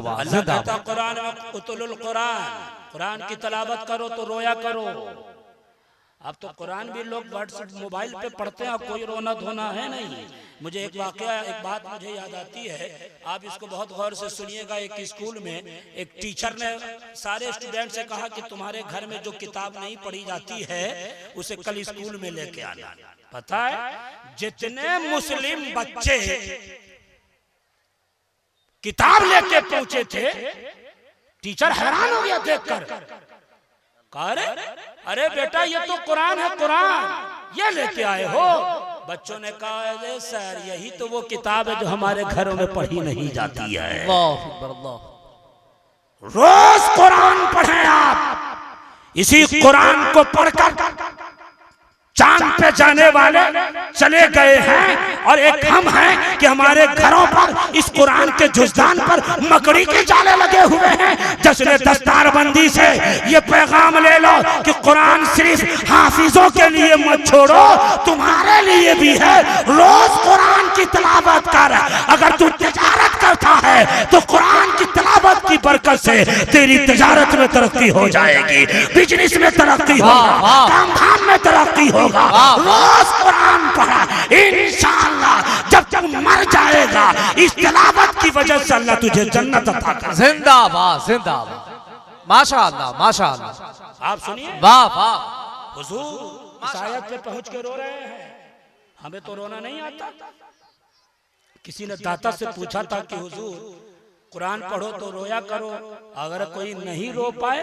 जिंदाबाद अल्लाह कहता कुरान में उतलुल कुरान, कुरान की तलावत करो तो रोया करो। अब तो कुरान भी लोग व्हाट्सएप मोबाइल पे पढ़ते हैं, कोई रोना धोना है नहीं। मुझे एक वाकया, एक बात मुझे याद आती है, आप इसको बहुत गौर से सुनिएगा। एक स्कूल में एक टीचर ने सारे स्टूडेंट से कहा कि तुम्हारे घर में जो किताब नहीं पढ़ी जाती है उसे कल स्कूल में लेके आना। पता है जितने मुस्लिम बच्चे किताब लेके पहुंचे थे, टीचर हैरान हो गया देखकर। अरे बेटा ये तो कुरान है, कुरान ये लेके आए हो। बच्चों ने कहा अरे सर यही तो वो किताब है जो हमारे घरों में पढ़ी नहीं जाती है। रोज कुरान पढ़ें आप। इसी कुरान को पढ़कर चांद पे जाने वाले चले गए हैं, और एक हम हैं कि हमारे घरों पर इस कुरान के जुज़दान पर मकड़ी के जाले लगे हुए हैं। जश्न दस्तारबंदी से ये पैगाम ले लो कि कुरान सिर्फ हाफिजों के लिए मत छोड़ो, तुम्हारे लिए भी है। रोज कुरान की तिलावत कर। अगर तू तिजारत करता है तो कुरान की तिलावत की बरकत से तेरी तिजारत में तरक्की हो जाएगी, बिजनेस में तरक्की होगा, काम धाम में तरक्की होगा। रोज कुरान पढ़ा, इंशाअल्लाह जब तक मर जाएगा इस तिलावत की वजह से अल्लाह तुझे जन्नत अता करेगा। जिंदाबाद जिंदाबाद, माशाअल्लाह माशाअल्लाह। आप सुनिए, वाह वाह। हुजूर इस आयत पे पहुंच के रो रहे हैं। हमें तो रोना नहीं आता। किसी ने दाता से पूछा था कि हुजूर कुरान पढ़ो तो रोया करो, अगर कोई नहीं रो पाए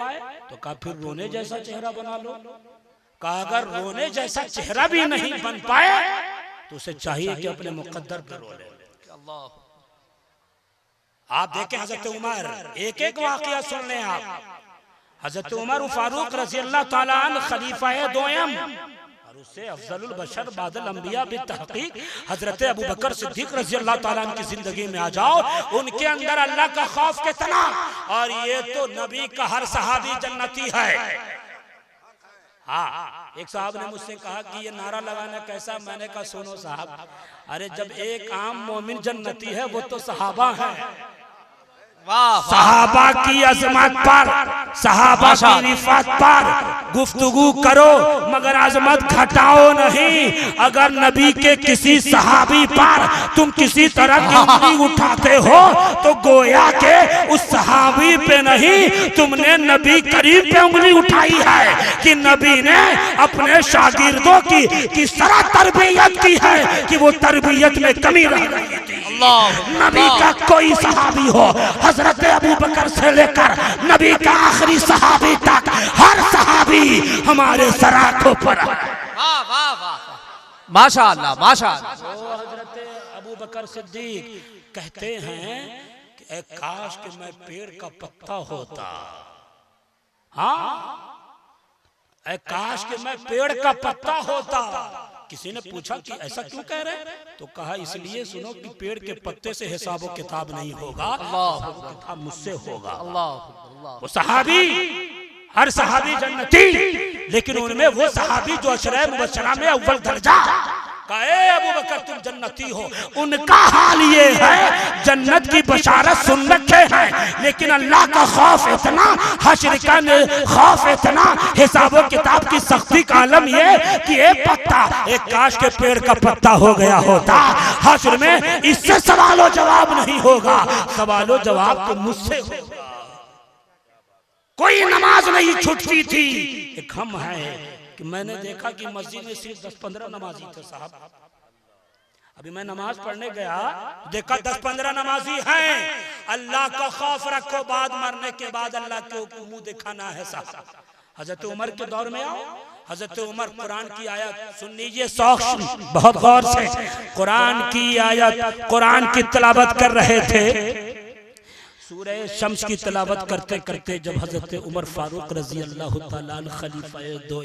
तो कहा फिर रोने जैसा चेहरा बना लो। कहा अगर रोने जैसा चेहरा भी नहीं बन पाए तो उसे चाहिए कि अपने मुकद्दर पर रो ले। आप देखें हजरत उमर, एक एक वाकया सुन लें आप। हजरत उमर फारूक रज़ी अल्लाह ताला अन्हु खलीफा दोयम, और उससे अफजलुल बशर बादल अंबिया बितहकीक हजरत अबू बकर सिद्दीक रज़ी अल्लाह ताला अन्हु की जिंदगी में आ जाओ। उनके अंदर अल्लाह का खौफ कितना, और ये तो नबी का हर सहाबी जन्नती है। हाँ, एक साहब ने मुझसे कहा कि ये नारा लगाना कैसा। मैंने कहा सुनो साहब, अरे जब एक आम मोमिन जन्नती है वो तो सहाबा है। सहाबा की अजमत पर, सहाबा की रिफत पर गुफ्तगू करो मगर अजमत घटाओ नहीं। अगर नबी के किसी सहाबी पर तुम किसी तरह की उंगली उठाते हो तो गोया के उस सहाबी पे नहीं, तुमने नबी करीम पे उंगली उठाई है कि नबी ने अपने शागिर्दों की किस तरह तरबियत की है कि वो तरबियत में कमी रह रही थी। नबी का कोई सहाबी हो, हजरत अबू बकर से लेकर नबी का आखिरी सहाबी तक, हर सहाबी हमारे सराखों पर। वाह वाह वाह, माशाअल्लाह माशाअल्लाह। तो हजरत अबू बकर सिद्दीक कहते हैं कि काश कि मैं पेड़ का पत्ता होता। हाँ, काश कि मैं पेड़ का पत्ता होता। किसी ने पूछा कि ऐसा क्यों कह रहे हैं, तो कहा इसलिए सुनो कि पेड़ के पत्ते से हिसाब व किताब नहीं होगा, किताब मुझसे होगा। वो सहाबी, हर सहाबी जन्नती, लेकिन उनमें वो सहाबी जो अशरे मुबश्शरा में अव्वल दर्जा कहे अबू बकर तुम जन्नती हो, उनका हाल ये है जन्नत की बशारत सुन रखे हैं, लेकिन अल्लाह का खौफ इतना, हश्र का खौफ इतना, हिसाब किताब की सख्ती का आलम ये कि एक पत्ता, एक काश के पेड़ का पत्ता हो गया होता। हश्र में इससे सवालो जवाब नहीं होगा, सवालो जवाब तो मुझसे होगा। कोई नमाज नहीं छूटती थी। एक हम है कि मैंने देखा कि मस्जिद में सिर्फ 10-15 नमाजी थे साहब। अभी मैं नमाज पढ़ने गया, देखा 10-15 नमाजी हैं। अल्लाह का खौफ रखो, बाद मरने के बाद अल्लाह को मुंह दिखाना है साहब। हजरत उमर के दौर में आओ, हजरत उमर कुरान की आयत सुन लीजिए, शौक बहुत गौर से। कुरान की आयत, कुरान की तिलावत कर रहे थे, सूरह शम्स की तिलावत करते करते जब हजरत उमर फारूक रजी अल्लाह तआला अन्हु खलीफा दो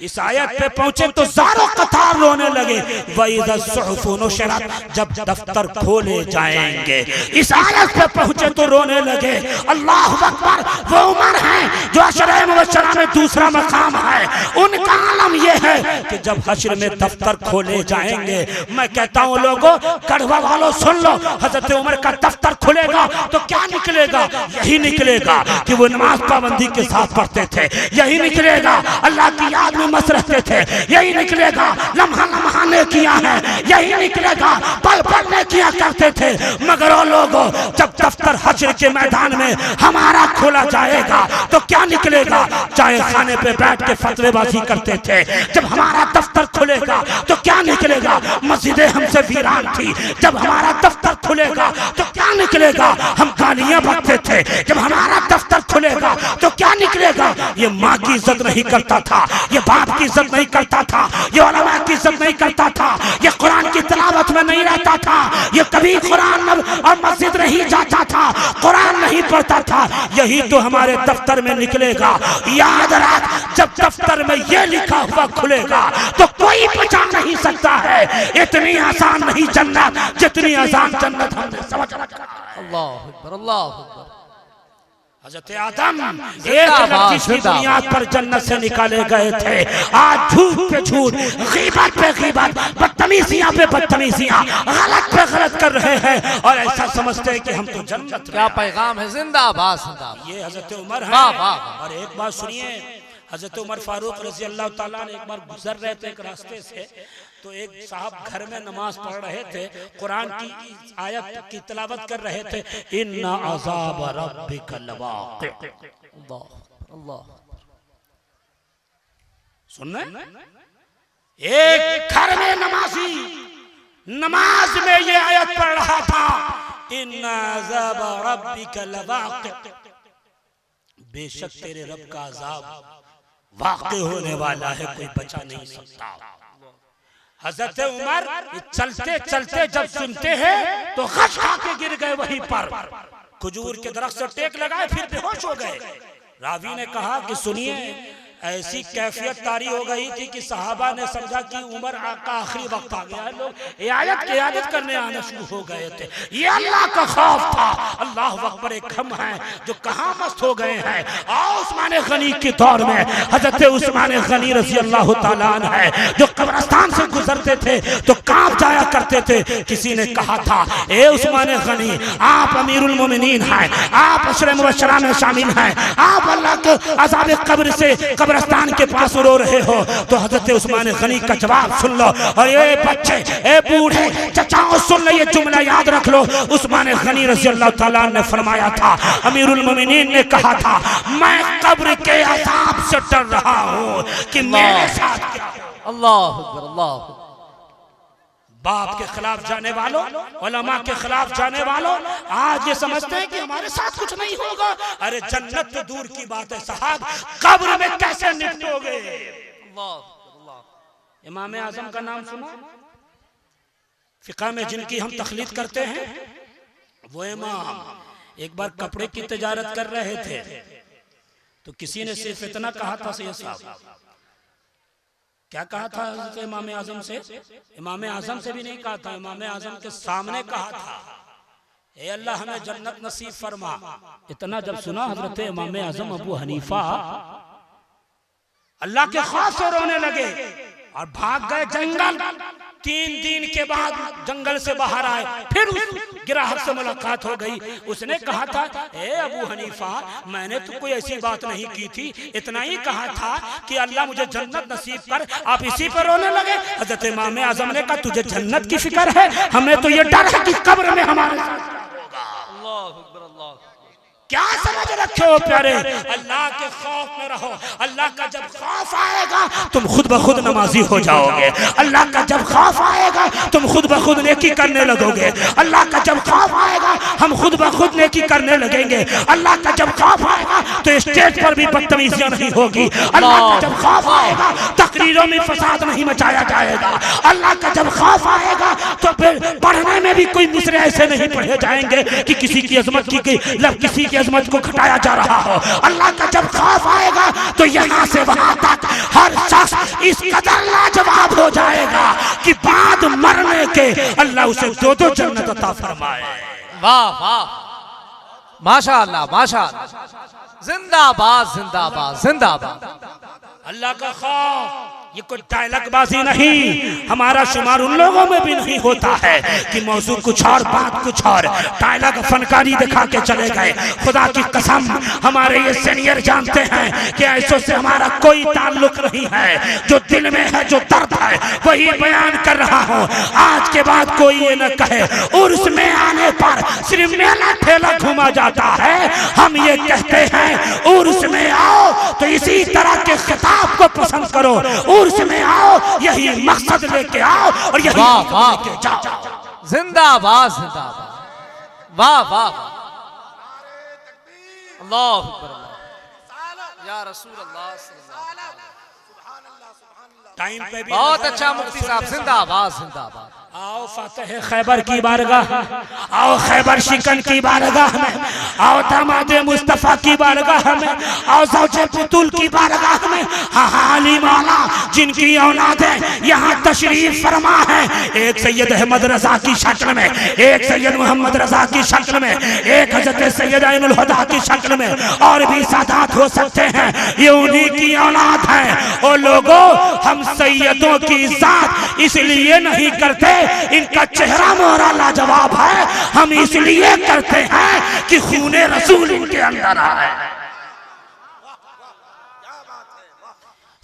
इस आयत पे पहुंचे तो ज़ारो कतार रोने लगे। वइज़ा सुहुफ़ु नुशिरत, जब दफ्तर खोले जाएंगे। इस आयत पे पहुंचे तो रोने लगे। अल्लाहु अकबर, वो उमर हैं जो अशरे मुबश्शरा में दूसरा मकाम है। उनका आलम यह है कि जब हश्र में दफ्तर खोले जाएंगे, मैं कहता हूँ लोगों, कड़वा वालों सुन लो, हजरत उमर का दफ्तर खुलेगा तो क्या निकलेगा? यही निकलेगा कि वो नमाज पाबंदी के साथ पढ़ते थे, यही निकलेगा अल्लाह की याद में मस्त रहते थे, यही निकलेगा लम्हा लम्हा ने किया है, यही निकलेगा पल पल ने किया करते थे। मगर वो लोगों, जब दफ्तर हश्र के मैदान में हमारा खोला जाएगा तो क्या निकलेगा? चाहे खाने पे बैठ के फतवेबाजी करते थे, जब हमारा दफ्तर खुलेगा तो क्या निकलेगा? मस्जिदें हमसे वीरान थी, जब हमारा दफ्तर खुलेगा तो क्या निकलेगा? हम गालियां बकते थे, जब हमारा दफ्तर खुलेगा तो क्या निकलेगा? ये माँ की इज्जत नहीं करता था, ये बाप की इज्जत नहीं करता था, ये उलमा की इज्जत नहीं करता था, ये कुरान की तिलावत में नहीं रहता था, ये कभी कुरान और मस्जिद नहीं जाता था, कुरान नहीं पढ़ता था। यही तो हमारे दफ्तर में निकलेगा। याद रख, जब दफ्तर में ये लिखा हुआ खुलेगा तो कोई बचा नहीं सकता है। इतनी आसान नहीं जन्नत जितनी आसान जन्नत हमने समझ रखा है। अल्लाह अकबर, अल्लाह अकबर। हज़रत आदम एक लड़की की बुनियाद पर जन्नत से निकाले गए थे। आज झूठ पे झूठ, गीबत पे गीबत, बदतमीजियां पे बदतमीजियां, गलत पे गलत कर रहे हैं और ऐसा समझते हैं कि हम तो जन्नत। क्या पैगाम है, जिंदाबाद जिंदाबाद। ये हज़रत उमर है। वाह वाह। और एक बात सुनिए, हज़रत उमर फारूक रज़ी अल्लाह ताला ने एक बार गुजर रहे थे एक रास्ते से, तो एक साहब घर में नमाज पढ़ रहे थे, कुरान की आयत की तिलावत कर रहे थे, इन्ना अज़ाब रब्बिका लवाक़ि। अल्लाह अल्लाह। सुनने, एक घर में नमाजी नमाज में ये आयत पढ़ रहा था, इन्ना अज़ाब रब्बिका लवाक़ि, बेशक तेरे रब का अज़ाब वाक़ई होने वाला है, कोई बचा नहीं सकता। हज़रत उमर चलते चलते जब सुनते हैं तो गश खा के गिर गए वहीं पर, खजूर के दरख्त से टेक लगाए, फिर बेहोश हो गए। रावी ने कहा कि सुनिए, ऐसी कैफियत तारी हो गई थी कि सहाबा ने समझा कि उमर का आखिरी वक्त आ गया है, लोग आयत की इयादत करने आना शुरू हो गए थे। ये अल्लाह का खौफ था। अल्लाह अकबर, एक हम हैं जो कहाँ मस्त हो गए हैं। और उस्मान गनी के दौर में हजरत उस्मान गनी रज़ी अल्लाह ताला अन्हु है, जो कब्रिस्तान से गुजरते थे तो कांप जाया करते थे। किसी ने कहा था, ए उस्मान गनी, आप अमीरुल मोमिनीन हैं, आप अशरे मुबश्शरा में शामिल हैं, आप अल्लाह के अज़ाब कब्र से कब्रिस्तान के पास रो रहे हो। तो हजरत उस्मान गनी का जवाब सुन लो, और ये बच्चे, ए बूढ़े चचाओ, सुन लो, ये जुमला याद रख लो। उस्मान गनी रज़ी अल्लाह ताला ने फरमाया था, अमीरुल मोमिनीन ने कहा था, मैं कब्र के अज़ाब से डर रहा हूँ कि मेरे साथ क्या। अल्लाह अकबर, अल्लाह अकबर। बाप के खिलाफ जाने वालों, उलमा के खिलाफ जाने वालों, आज ये समझते हैं कि हमारे साथ कुछ नहीं होगा। अरे जन्नत तो दूर की बात है साहब, कब्र में कैसे निपटोगे। इमाम आजम का नाम सुना? फिक़ह में जिनकी हम तखलीद करते हैं, वो इमाम एक बार कपड़े की तिजारत कर रहे थे तो किसी ने सिर्फ इतना कहा था, सैयद साहब, क्या कहा था इमाम आजम से? इमाम आजम से भी नहीं कहा था, इमाम आजम के सामने कहा था, ए अल्लाह हमें जन्नत नसीब फरमा। इतना जब सुना हजरत इमाम आजम अबू हनीफा अल्लाह के खौफ से रोने लगे और भाग गए जंगल। 3 दिन के बाद जंगल से बाहर आए, फिर उस गिराहक से मुलाकात हो गई। उसने कहा था, ए अबू हनीफा, मैंने तो कोई ऐसी बात नहीं की थी, इतना ही कहा था कि अल्लाह मुझे जन्नत नसीब कर, आप इसी पर रोने लगे। हजरत इमाम आजम ने कहा, तुझे जन्नत की फिक्र है, हमें तो ये डर है कि कब्र में हमारे साथ होगा। क्या समझ रखे हो प्यारे? अल्लाह के खौफ में रहो। अल्लाह का जब खौफ आएगा तुम खुद ब खुद नमाजी हो जाओगे। अल्लाह का जब खौफ आएगा तुम खुद ब खुद नेकी करने लगोगे। अल्लाह का जब खौफ आएगा हम खुद ब खुद नेकी करने लगेंगे। अल्लाह का जब खौफ आएगा तो स्टेज पर भी बदतमीजियां नहीं होगी। अल्लाह का जब खौफ आएगा तकरीरों में फसाद नहीं मचाया जाएगा। अल्लाह का जब खौफ आएगा तो फिर पढ़ने में भी कोई मिसरे ऐसे नहीं पढ़े जाएंगे कि किसी की अजमत किसी की अजमत को घटाया जा रहा हो। अल्लाह का जब खौफ आएगा तो यहाँ से वहां तक हर शख्स इस कदर लाजवाब हो जाएगा कि बाद मरने के अल्लाह उसे 2-2 जन्नत अता फरमाए। वाह वाह, माशाअल्लाह माशाअल्लाह। जिंदाबाद जिंदाबाद जिंदाबाद। अल्लाह का खौफ ये कोई डायलॉगबाजी नहीं, हमारा शुमार उन लोगों में भी नहीं होता है कि मौजू कुछ और बात कुछ और, डायलॉग फनकारी दिखा के चले गए। खुदा की कसम हमारे ये सीनियर जानते हैं कि ऐसों से हमारा कोई ताल्लुक नहीं है। जो दिल में है जो दर्द है वही बयान कर रहा हूँ। आज के बाद कोई ये न कहे उर्स में आने पर सिर्फ मेला ठेला घूमा जाता है। हम ये कहते हैं उर्स में आओ तो इसी तरह के खिताब को पसंद करो, उर्स में आओ यही मकसद लेके आओ और यही लेके जाओ। जिंदाबाद जिंदाबाद। वाह वाह। अल्लाह अकबर अल्लाह। या रसूल अल्लाह सल्लल्लाहु अलैहि वसल्लम। टाइम पे भी बहुत अच्छा मुफ्ती साहब, जिंदाबाद जिंदाबाद। आओ फातह खैबर की बारगाह, आओ खैबर शिकन की बारगाह में, आओ दामाद मुस्तफा की बारगाह में, आओ ज़ौजे पुतुल की बारगाह में। हाली मौला जिनकी औलादें यहाँ तशरीफ फरमा है, एक सैयद अहमद रजा की शक्ल में, एक सैयद मोहम्मद रजा की शक्ल में, एक हजरत सैयद ऐनुल हुदा की शक्ल में, और भी सादात हो सकते हैं, ये उन्हीं की औलाद है। और लोगों हम सैयदों की इज्जत इसलिए नहीं करते इनका चेहरा मोहरा लाजवाब है, हम इसलिए करते हैं कि खूने रसूल इनके अंदर है,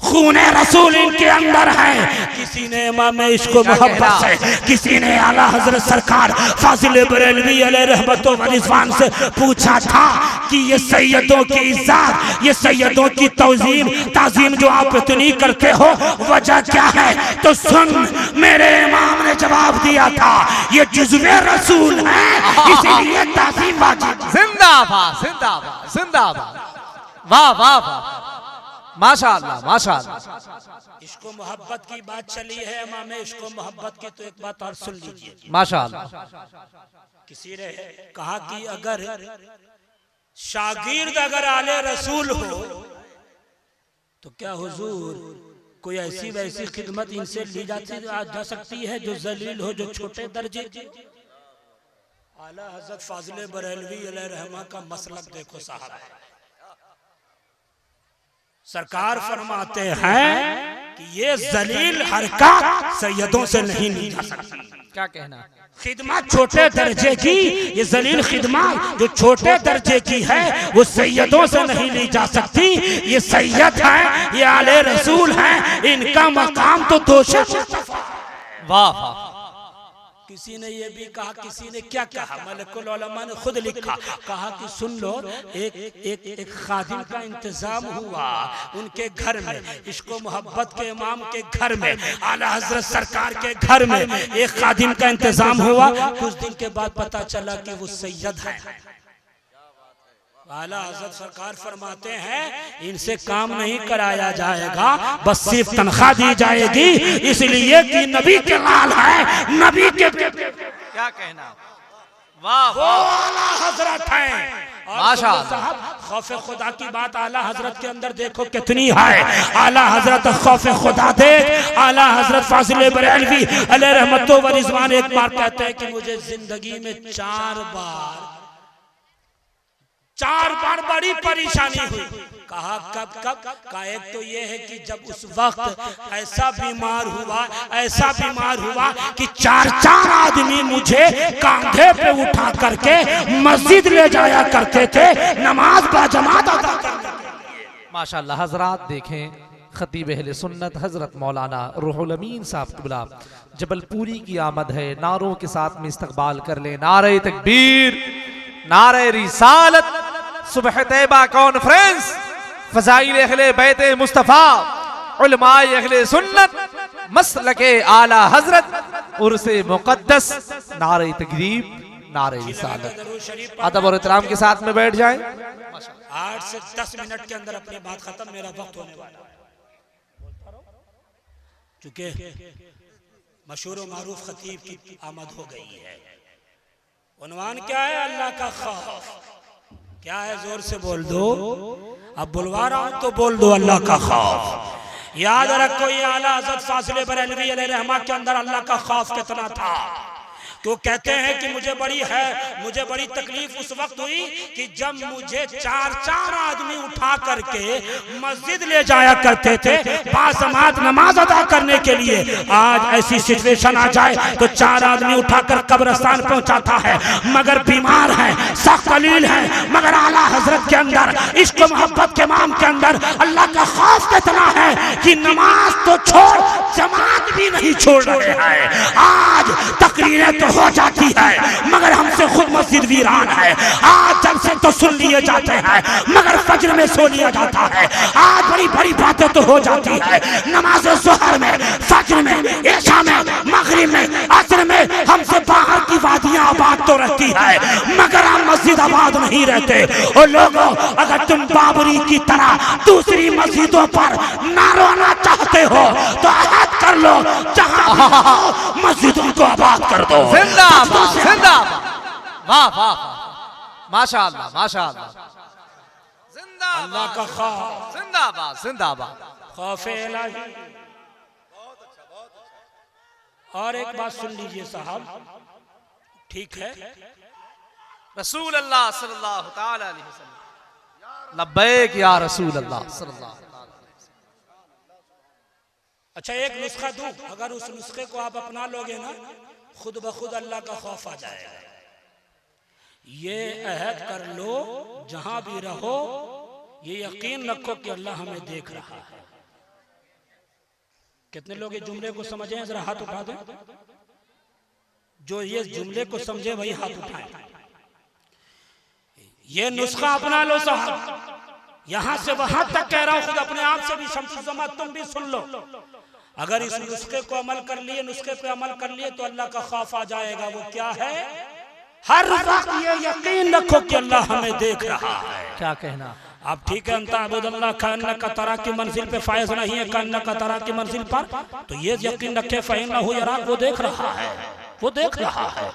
खूने रसूल इनके अंदर है। किसी ने इमाम इश्क मोहब्बत से, किसी ने आला हजरत सरकार फाजिल बरेलवी अलैहि रहमतो व रिज़वान से पूछा था कि ये सैयदों की इज्जत, ये सैयदों की तौजीम ताजीम जो आप इतनी करते हो वजह क्या है? तो सुन, मेरे इमाम ने जवाब दिया था ये जुज़्वे रसूल है इसीलिए ताजीम वाजिब। जिंदाबाद जिंदाबाद जिंदाबाद। वाह वाह वाह। माशाअल्लाह माशाअल्लाह। इश्को मोहब्बत की बात चली है, इमाम इश्को मोहब्बत की, तो एक बात और सुन लीजिए। माशाअल्लाह। किसी ने कहा कि अगर शागिर्द अगर आले रसूल हो तो क्या हुजूर कोई ऐसी वैसी खिदमत इनसे ली जा सकती है जो जलील हो, जो छोटे दर्जे की? आला हजरत फाजिल बरेलवी अलैहि रहमा का मसलक देखो साहब, सरकार फरमाते हैं कि ये जलील हरकत सैयदों से नहीं ली जा सकती। क्या कहना? खिदमत छोटे दर्जे की, ये जलील खिदमत जो छोटे दर्जे की है वो सैयदों से नहीं ली जा सकती। ये सैयद है, ये आले रसूल हैं, इनका मकाम तो दोषे मुस्तफा। वाह वाह। किसी ने ये भी कहा, किसी ने क्या कहा, मलकुल उलमा ने खुद लिखा, कहा कि सुन लो, एक खादिम का इंतजाम हुआ उनके घर में, इश्को मोहब्बत के इमाम के घर में, आला हजरत सरकार के घर में एक खादिम का इंतजाम हुआ। कुछ दिन के बाद पता चला कि वो सैयद है। आला हजरत सरकार फरमाते हैं इनसे काम नहीं कराया जाएगा, बस सिर्फ तनख्वाह दी जाएगी, इसलिए कि नबी के लाल है, नबी के क्या कहना? वाह वो आला हजरत है। माशाअल्लाह। खौफ खुदा की बात आला हजरत के अंदर देखो कितनी है। आला हजरत खौफ खुदा देख, आला हजरत फाजिल बरेलवी अलैहि रहमतो व रिज़वान एक बार कहते हैं कि मुझे जिंदगी में चार बार बड़ी परेशानी हुई। कहा कब कब? का एक तो ये है कि जब उस वक्त ऐसा बीमार हुआ कि चार आदमी मुझे कांधे पे उठा करके मस्जिद ले जाया करते थे नमाज बाजमात अदा करने के लिए। माशाअल्लाह। हजरात देखें, खतीब अहले सुन्नत हजरत मौलाना रूहुल अमीन साहब क़िबला जबलपुरी की आमद है। नारों के साथ में इस्तकबाल कर ले। नारे तकबीर, नारे रिसालत, सुबह तैबा कॉन्फ्रेंस, फज़ाइल अहले बैत मुस्तफ़ा, उलमाए अहले सुन्नत, मसलके आला हजरत, उर्से मुक़द्दस, नारे तकरीब, नारे रिसालत। अदब और इहतराम के साथ में बैठ जाएं। 8 से 10 मिनट के अंदर अपनी बात खत्म, मेरा वक्त होने वाला है। चूंकि मशहूर मारूफ खतीब की आमद हो गई है। उन्वान क्या है? अल्लाह का खौफ। क्या है? जोर से बोल दो। अब बुलवा रहा हूं तो बोल दो, अल्लाह का खौफ। याद रखो ये आला हज़रत फाज़िल बरेलवी अलैहि रहमा के अंदर अल्लाह का खौफ कितना था। तो कहते हैं कि मुझे बड़ी तकलीफ उस वक्त हुई कि जब मुझे चार आदमी उठा करके मस्जिद ले जाया करते थे बाजमात नमाज अदा करने के लिए। आज ऐसी सिचुएशन आ जाए तो 4 आदमी उठाकर कब्रिस्तान पहुंचाता है, मगर बीमार है, सख्त कलील है, मगर आला हजरत के अंदर इश्क मोहब्बत के माम के अंदर अल्लाह का खौफ कितना है कि नमाज तो छोड़ जमात भी नहीं छोड़ रहे हैं। आज तकरीरें तो हो जाती है मगर हमसे खुद मस्जिद वीरान है। आज जलसे तो सुन लिए जाते हैं मगर फज्र में सो लिया जाता है। आज बड़ी बड़ी बातें तो हो जाती है, नमाज ज़ोहर में, फज्र में, इशा में, मगरिब में, असर में हमसे बाहर की वादियां आबाद तो रहती है मगर हम मस्जिद आबाद नहीं रहते। और लोगों, अगर तुम बाबरी की तरह दूसरी मस्जिदों पर ना रोना चाहते हो तो अहद कर लो, जहां मस्जिदों को आबाद कर दो। जिंदाबाद जिंदाबाद, वाह वाह, माशाअल्लाह माशाअल्लाह, जिंदाबाद अल्लाह का खौफ, जिंदाबाद जिंदाबाद, खौफ इलाही। और एक बात सुन लीजिए साहब, ठीक है, रसूल अल्लाह सल्लल्लाहु ताला अलैहि वसल्लम, लब्बैक या रसूल अल्लाह सल्लल्लाहु ताला अलैहि वसल्लम। अच्छा एक नुस्खा दूं, अगर उस नुस्खे को आप अपना लोगे ना खुद ब खुद अल्लाह का खौफ आ जाएगा। ये अहद कर लो, जहां भी रहो ये यकीन रखो कि अल्लाह हमें देख रहा है। कितने लोग ये जुमले को समझे? जरा हाथ उठा दें। जो ये जुमले को समझे वही हाथ उठाए। ये नुस्खा अपना लो साहब, यहां से वहां तक कह रहा हूं, खुद अपने आप से भी शम्सुज़्ज़मा तुम भी सुन लो। अगर इस नुस्खे को अमल कर लिए, नुस्खे पे अमल कर लिए तो अल्लाह का खौफ आ जाएगा। वो क्या है? हर वक्त ये यकीन रखो कि अल्लाह हमें देख रहा है। क्या कहना अब ठीक है, अंता अबुदल्लाह खाना का तरा की मंजिल पे फायज नहीं है, कान्ना का तरा की मंजिल पर, तो ये यकीन रखे फ़इन्नहु हो यराक, वो देख रहा है, वो देख रहा है।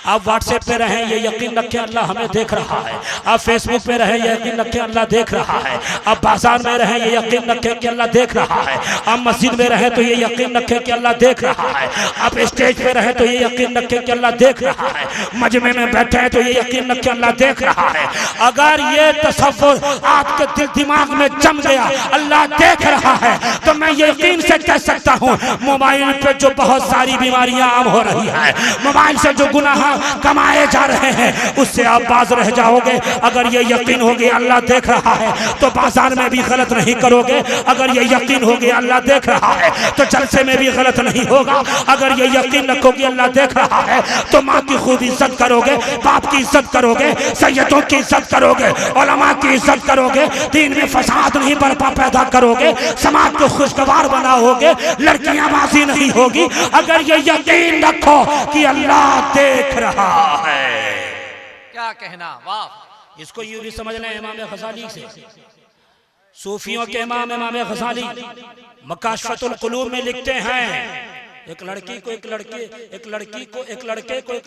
आप व्हाट्सएप पे रहें ये यकीन रखें अल्लाह हमें देख रहा है। आप फेसबुक पे रहें ये यकीन रखें अल्लाह देख रहा है। आप बाजार में रहें ये यकीन रखें कि अल्लाह देख रहा है। आप मस्जिद में रहें तो ये यकीन रखें कि अल्लाह देख रहा है। आप स्टेज पे रहें तो ये यकीन रखें कि अल्लाह देख रहा है। मजमे में बैठे हैं तो ये यकीन रखें अल्लाह देख रहा है। अगर ये तसव्वुर आपके दिल दिमाग में जम गया अल्लाह देख रहा है तो मैं यकीन से कह सकता हूँ मोबाइल पे जो बहुत सारी बीमारियां आम हो रही है, मोबाइल से जो गुनाह कमाए जा रहे हैं उससे आप बाज रह जाओगे। अगर ये यकीन हो गया अल्लाह देख रहा है तो बाजार में भी गलत नहीं करोगे। अगर ये यकीन हो गया अल्लाह देख रहा है तो जलसे में भी गलत नहीं होगा। अगर ये यकीन रखोगे अल्लाह देख रहा है तो माँ की खूब इज्जत करोगे, बाप की इज्जत करोगे, सैयदों की इज्जत करोगे, उलमा की इज्जत करोगे, दीन में फसाद नहीं बर्पा पैदा करोगे, समाज को खुशगवार बनाओगे, लड़कियां बाजी नहीं होगी। अगर ये यकीन रखो कि अल्लाह देख रहा है। क्या कहना, वाह। इसको यूं भी समझ लें इमाम गज़ाली से, सूफियों के इमाम इमाम गज़ाली मकाशफतुल कुलूब में लिखते हैं एक लड़के को एक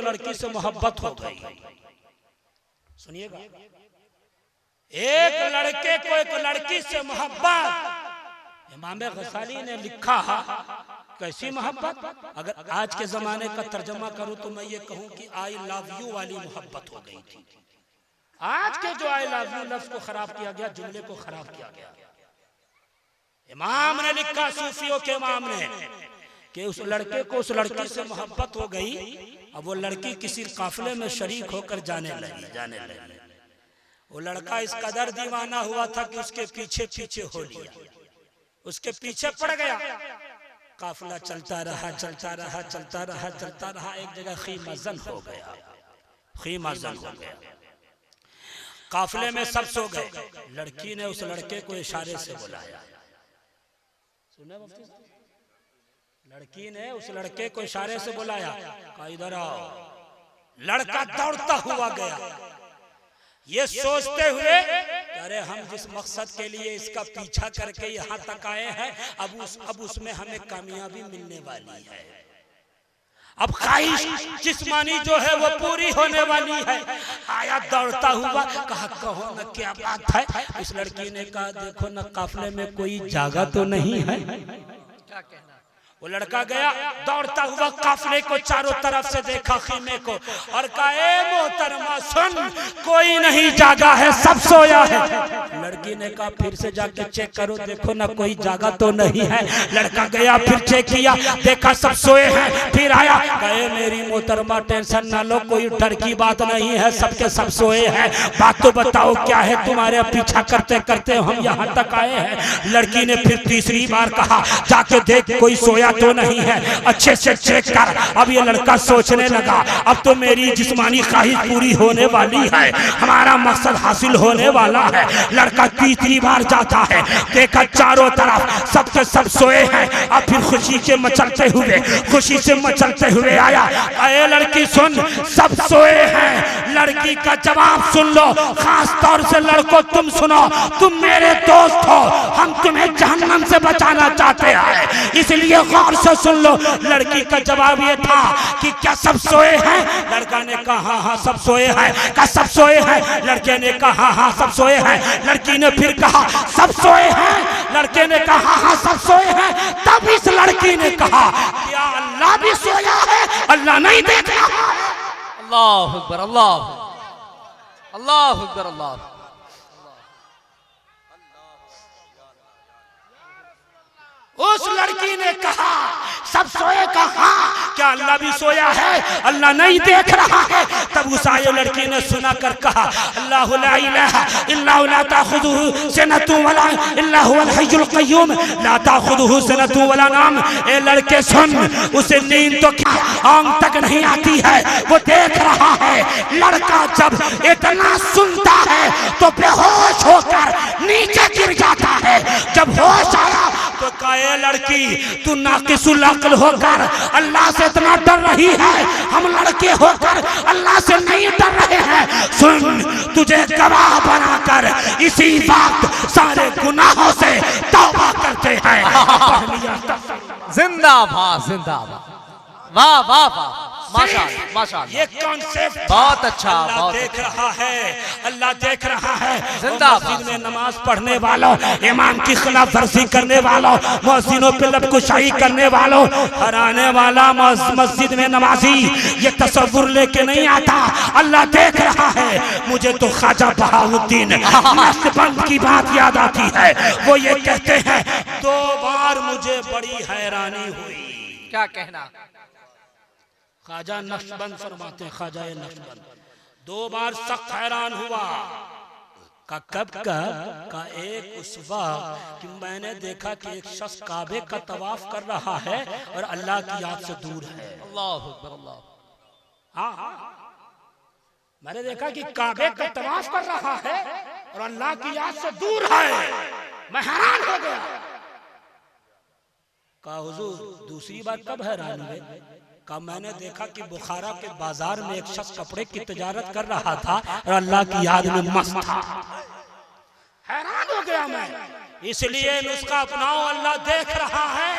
लड़की से मोहब्बत हो गई। सुनिएगा, एक लड़के को एक लड़की से मोहब्बत। इमाम गज़ाली ने लिखा कैसी मोहब्बत? अगर आज के जमाने का तर्जमा करूं तो मैं ये कहूं कि आई लव यू वाली मोहब्बत हो गई थी। आज के जो आई लव यू लफ्ज को खराब किया गया, जुमले को खराब किया गया। इमाम ने लिखा, सूफियों के इमाम ने, कि उस लड़के को उस लड़की से मोहब्बत हो गई। अब वो लड़की किसी काफिले में शरीक होकर जाने लगी। वो लड़का इस कदर दीवाना हुआ था कि उसके पीछे पीछे हो लिया, उसके पीछे पड़ गया। काफिला चलता रहा। एक जगह खीमजन हो गया। काफिले में सब सो गए। लड़की ने उस लड़के को इशारे से बुलाया। सुने मुफ्ती साहब? लड़की ने उस लड़के को इशारे से बुलाया, कहा इधर आओ। लड़का दौड़ता हुआ गया, ये सोचते हुए अरे हम जिस मकसद के लिए इसका पीछा करके यहाँ तक आए हैं अब उसमें हमें कामयाबी मिलने वाली है। अब ख्वाहिश जिस्मानी जो है वो पूरी होने वाली है। आया दौड़ता हुआ, कहा कहो न क्या बात है। इस लड़की ने कहा देखो न काफिले में कोई जागा तो नहीं है। क्या कहना? वो लड़का गया दौड़ता हुआ काफले को चारों तरफ से देखा खीमे को और कहा ए मोहतरमा सुन, कोई नहीं जागा है, सब सोया है। लड़की ने कहा फिर से जाके चेक करो, देखो ना कोई जागा तो नहीं है। लड़का गया फिर चेक किया, देखा सब सोए हैं। फिर आया, कहे मेरी मोहतरमा टेंशन ना लो, कोई डर की बात नहीं है, सबके सब सोए हैं। बात तो बताओ क्या है, तुम्हारे पीछा करते करते हम यहाँ तक आए हैं। लड़की ने फिर तीसरी बार कहा जाके देख कोई सोया तो नहीं है, अच्छे से चेक कर। अब ये लड़का सोचने लगा अब तो मेरी जिस्मानी ख्वाहिश पूरी होने वाली है, हमारा मकसद हासिल होने वाला है। लड़का तीसरी बार जाता है, देखा चारों तरफ सबके सब सोए हैं। अब फिर खुशी से मचलते हुए आया, अरे लड़की सुन, सब सोए हैं। लड़की का जवाब सुन लो, खास तौर से लड़कों तुम सुनो, तुम मेरे दोस्त हो, हम तुम्हें जहन्नम से बचाना चाहते हैं, इसलिए गौर से सुन लो। लड़की का जवाब ये था कि क्या सब सोए हैं? लड़का ने कहा हाँ सब सोए हैं। क्या सब सोए हैं? लड़के ने कहा हाँ सब सोए हैं। लड़की ने फिर कहा सब सोए हैं। लड़के ने कहा हाँ सब सोए हैं। तब इस लड़की ने कहा क्या अल्लाह भी सोया है? अल्लाह नहीं देख रहा? अल्लाह अकबर, अल्लाह अल्लाह अकबर, अल्लाह। उस लड़की ने कहा सब सोए, कहा क्या अल्लाह भी सोया है? अल्लाह नहीं देख रहा है? तब उस आये लड़की ने सुना कर कहा अल्लाहु ला इलाहा इल्लहु ला ताखुदुहु सिनतुन वला इल्ला हुवल हय्युल क़य्यूम ला ताखुदुहु सिनतुन वला नाम। ए लड़के सुन, उसे नींद तो क्या आंख तक नहीं आती है, वो देख रहा है। लड़का जब इतना सुनता है तो बेहोश होकर नीचे गिर जाता है। जब होश आया तो कहे लड़की तू नाकिसुल अक्ल होकर अल्लाह से इतना डर रही है, हम लड़के होकर अल्लाह से नहीं डर रहे हैं। सुन, तुझे गवाह बनाकर इसी वक्त सारे गुनाहों से तौबा करते हैं। जिंदाबाद जिंदाबाद, वाह वाह वाह, माशाअल्लाह माशाअल्लाह। ये कॉन्सेप्ट बहुत अच्छा, बहुत देख रहा है, अल्लाह देख रहा है। जिंदाबाद। मस्जिद में नमाज पढ़ने वालों, इमाम की खिलाफ वर्जी करने वालों, मस्जिदों पे लबकुशाई करने वालों, हराने वाला मस्जिद में नमाजी ये तसव्वुर लेके नहीं आता। अल्लाह देख रहा है। मुझे तो ख्वाजा बहाउद्दीन नक्शबंद की बात याद आती है। वो ये कहते हैं 2 बार मुझे बड़ी हैरानी हुई। क्या कहना? ख्वाजा नक्शबंद फरमाते हैं, ख्वाजा नक्शबंद 2 बार सख्त हैरान हुआ। कब का एक उस वक्त कि मैंने देखा कि एक शख्स काबे का तवाफ कर रहा है और अल्लाह की याद से दूर है। अल्लाह अकबर, अल्लाह। हाँ, मैंने देखा कि काबे का तवाफ कर रहा है और अल्लाह की याद से दूर है। मैं हैरान हो गया। कहा हुजूर दूसरी बार कब हैरान हुए? कहा मैंने देखा कि बुखारा के बाजार में एक शख्स कपड़े की तजारत कर रहा था और अल्लाह की याद में मस्त था। हैरान हो गया मैं। इसलिए नुस्खा अपनाओ, अल्लाह देख रहा है,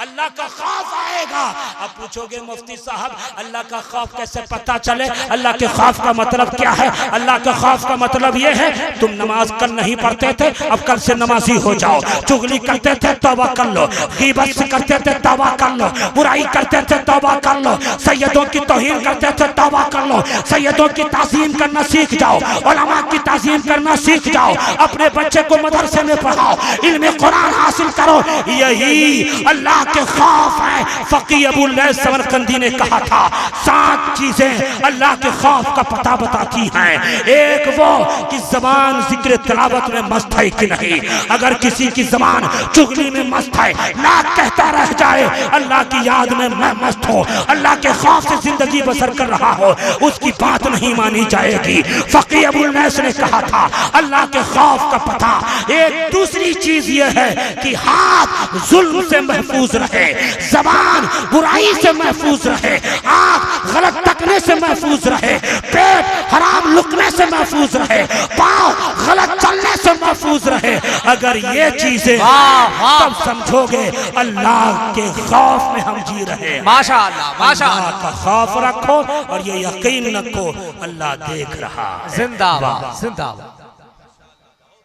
अल्लाह का खौफ आएगा। अब पूछोगे मुफ्ती साहब अल्लाह का खौफ कैसे पता चले? अल्लाह के खौफ का मतलब क्या है? अल्लाह के खौफ का मतलब ये है तुम नमाज कल नहीं पढ़ते थे, अब कल से नमाजी हो जाओ। चुगली करते थे, तौबा कर लो। गीबत करते थे, तौबा कर लो। बुराई करते थे, तौबा कर लो। सैयदों की तौहीन करते थे, तौबा कर लो। सैयदों की ताज़ीम करना सीख जाओ, उलमा की ताज़ीम करना सीख जाओ। अपने बच्चे को मदरसे में पढ़ाओ, इल्म कुरान हासिल करो। यही अल्लाह के खौफ है। फकीह अबू लैथ समरकंदी ने कहा था 7 चीजें अल्लाह के खौफ का पता बताती हैं। एक वो कि जबान जिक्र तिलावत में मस्त है कि नहीं। अगर किसी की जबान चुगली में मस्त है, नाक कहता रह जाए अल्लाह की याद में मैं मस्त हूँ, अल्लाह के खौफ से जिंदगी बसर कर रहा हो, उसकी बात नहीं मानी जाएगी। फकीह अबू लैथ ने कहा था अल्लाह के खौफ का पता। एक दूसरी चीज यह है कि हाथ जुल्म से महफूज रहे, जबान बुराई से महफूज रहे, आंख गलत तकने से महफूज रहे, पेट हराम लुकने से महफूज रहे, पाँव गलत चलने से महफूज रहे। अगर ये चीजें तब समझोगे अल्लाह के खौफ में हम जी रहे हैं। माशाअल्लाह माशाअल्लाह। का खौफ रखो और ये यकीन रखो अल्लाह देख रहा है। जिंदाबाद जिंदाबाद।